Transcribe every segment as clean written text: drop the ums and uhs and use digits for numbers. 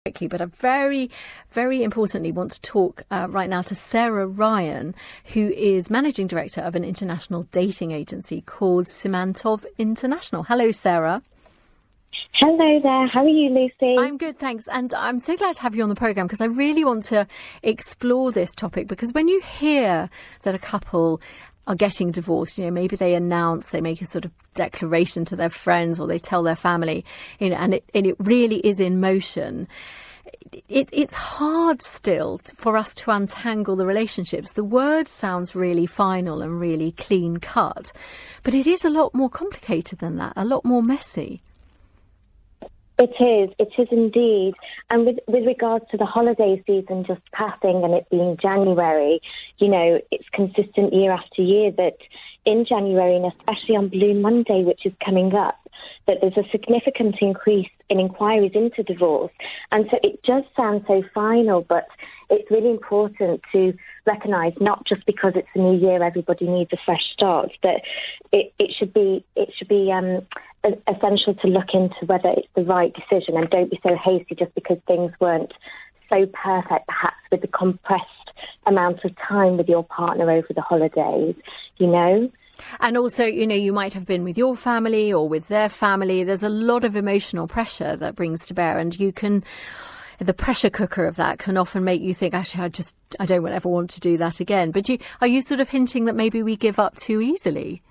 But I very, very importantly want to talk right now to Sarah Ryan, who is Managing Director of an international dating agency called Simantov International. Hello, Sarah. Hello there. How are you, Lucy? I'm good, thanks. And I'm so glad to have you on the programme because I really want to explore this topic, because when you hear that a couple are getting divorced, maybe they announce, they make a sort of declaration to their friends or they tell their family, and it really is in motion. It's hard still for us to untangle the relationships. The word sounds really final and really clean cut, but it is a lot more complicated than that, a lot more messy. It is indeed. And with regards to the holiday season just passing and it being January, it's consistent year after year that in January, and especially on Blue Monday, which is coming up, that there's a significant increase in inquiries into divorce. And so it does sound so final, but it's really important to recognise, not just because it's a new year, everybody needs a fresh start, but it should be essential to look into whether it's the right decision, and don't be so hasty just because things weren't so perfect, perhaps with the compressed amount of time with your partner over the holidays, And also, you might have been with your family or with their family. There's a lot of emotional pressure that brings to bear, and the pressure cooker of that can often make you think, actually, I don't ever want to do that again. But are you sort of hinting that maybe we give up too easily?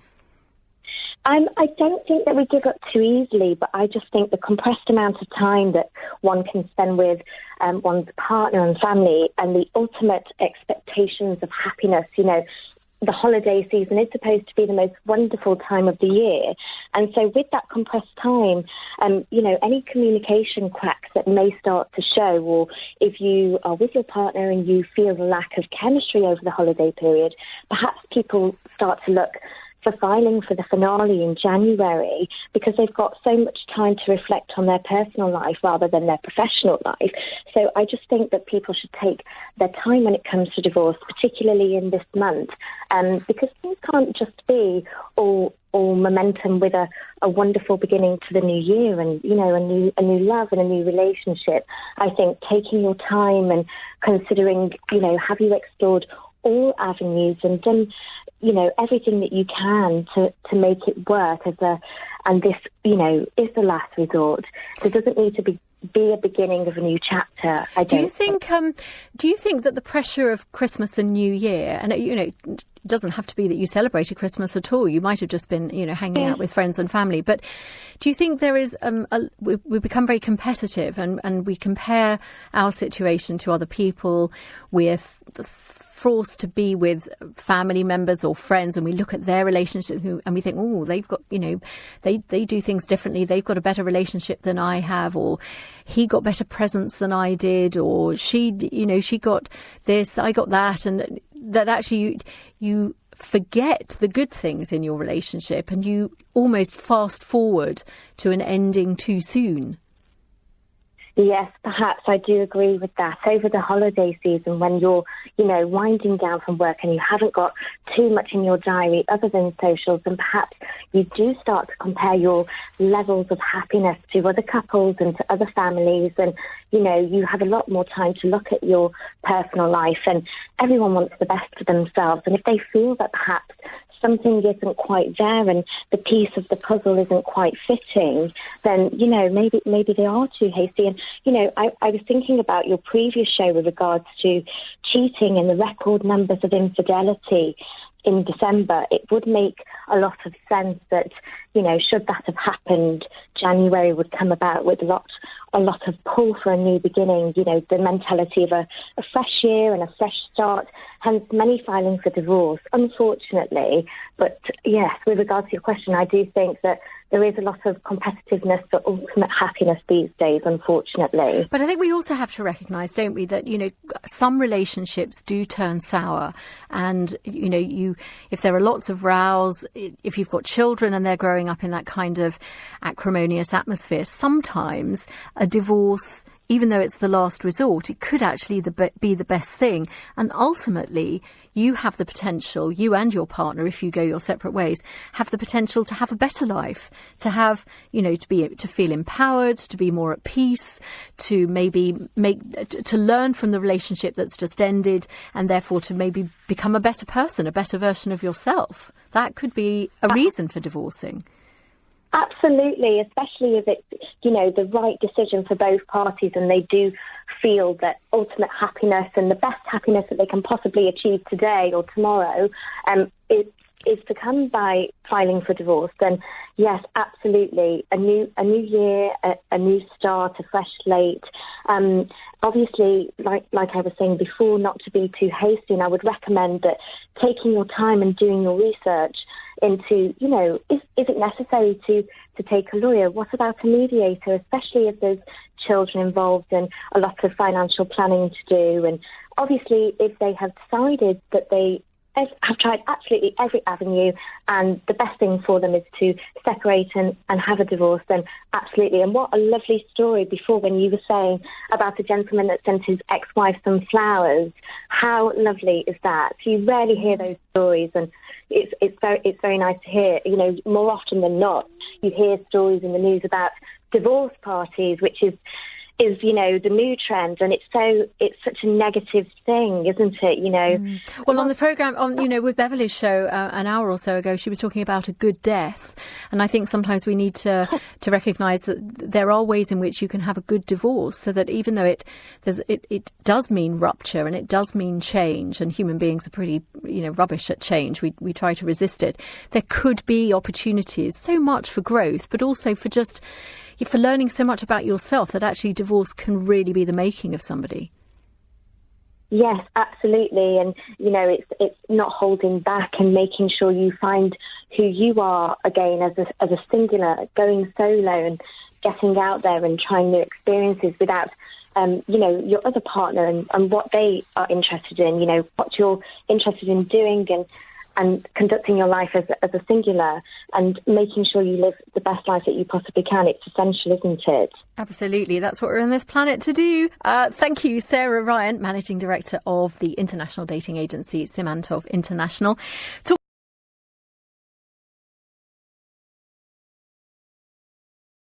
I don't think that we give up too easily, but I just think the compressed amount of time that one can spend with one's partner and family, and the ultimate expectations of happiness, the holiday season is supposed to be the most wonderful time of the year. And so with that compressed time, any communication cracks that may start to show, or if you are with your partner and you feel the lack of chemistry over the holiday period, perhaps people start to look for filing for the finale in January because they've got so much time to reflect on their personal life rather than their professional life. So I just think that people should take their time when it comes to divorce, particularly in this month, because things can't just be all momentum with a wonderful beginning to the new year and, a new love and a new relationship. I think taking your time and considering, have you explored all avenues and done everything that you can to make it work and this, is the last resort. There doesn't need to be a beginning of a new chapter. Do you think that the pressure of Christmas and New Year, and it doesn't have to be that you celebrated Christmas at all. You might have just been, hanging out with friends and family. But do you think there is we become very competitive and we compare our situation to other people? We're forced to be with family members or friends, and we look at their relationships and we think, oh, they've got, they do things differently. They've got a better relationship than I have, or he got better presents than I did, or she got this, I got that, and that actually you forget the good things in your relationship and you almost fast forward to an ending too soon. Yes, perhaps I do agree with that. Over the holiday season, when you're, winding down from work and you haven't got too much in your diary other than socials, and perhaps you do start to compare your levels of happiness to other couples and to other families, and, you have a lot more time to look at your personal life, and everyone wants the best for themselves. And if they feel that perhaps something isn't quite there and the piece of the puzzle isn't quite fitting, then, maybe they are too hasty. And, I was thinking about your previous show with regards to cheating and the record numbers of infidelity in December. It would make a lot of sense that, should that have happened, January would come about with a lot of pull for a new beginning, the mentality of a fresh year and a fresh start, hence many filing for divorce, unfortunately. But yes, with regards to your question, I do think that there is a lot of competitiveness for ultimate happiness these days, unfortunately. But I think we also have to recognise, don't we, that, some relationships do turn sour. And, if there are lots of rows, if you've got children and they're growing up in that kind of acrimonious atmosphere, sometimes a divorce even though it's the last resort, it could actually be the best thing. And ultimately, you have the potential, you and your partner, if you go your separate ways, have the potential to have a better life, to have, to feel empowered, to be more at peace, to maybe to learn from the relationship that's just ended, and therefore to maybe become a better person, a better version of yourself. That could be a reason for divorcing. Absolutely, especially if it's, the right decision for both parties and they do feel that ultimate happiness and the best happiness that they can possibly achieve today or tomorrow is to come by filing for divorce. Then yes, absolutely, a new year, a new start, a fresh slate. Obviously, like I was saying before, not to be too hasty, and I would recommend that taking your time and doing your research into, is it necessary to take a lawyer? What about a mediator, especially if there's children involved and a lot of financial planning to do? And obviously, if they have decided that they have tried absolutely every avenue and the best thing for them is to separate and have a divorce, then absolutely. And what a lovely story before when you were saying about a gentleman that sent his ex-wife some flowers. How lovely is that? You rarely hear those stories, and it's very nice to hear. More often than not, you hear stories in the news about divorce parties, which is the new trend, and it's such a negative thing, isn't it? Well, on the programme, with Beverly's show an hour or so ago, she was talking about a good death, and I think sometimes we need to recognise that there are ways in which you can have a good divorce, so that even though it does mean rupture and it does mean change, and human beings are pretty rubbish at change, we try to resist it. There could be opportunities, so much for growth, but also for learning so much about yourself, that actually divorce can really be the making of somebody. Yes, absolutely. And, it's not holding back and making sure you find who you are again as a singular, going solo and getting out there and trying new experiences without, your other partner and what they are interested in, what you're interested in doing and conducting your life as a singular and making sure you live the best life that you possibly can. It's essential, isn't it? Absolutely. That's what we're on this planet to do. Thank you, Sarah Ryan, Managing Director of the international dating agency Simantov International.